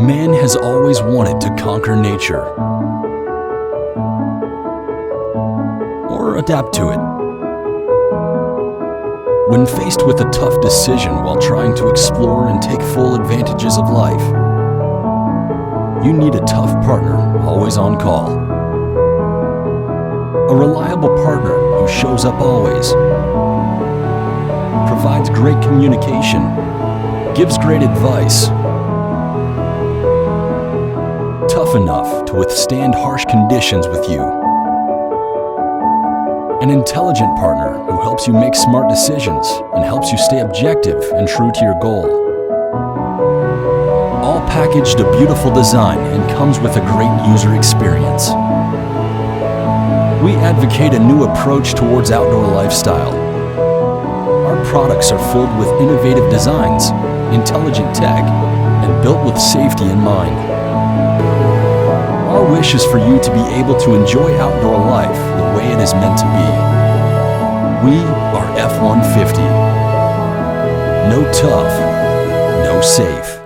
Man has always wanted to conquer nature or adapt to it. When faced with a tough decision while trying to explore and take full advantages of life, you need a tough partner always on call. A reliable partner who shows up always, provides great communication, gives great advice, tough enough to withstand harsh conditions with you. An intelligent partner who helps you make smart decisions and helps you stay objective and true to your goal. All packaged a beautiful design and comes with a great user experience. We advocate a new approach towards outdoor lifestyle. Our products are filled with innovative designs, intelligent tech, and built with safety in mind. Our wish is for you to be able to enjoy outdoor life the way it is meant to be. We are F-150. No tough, no safe.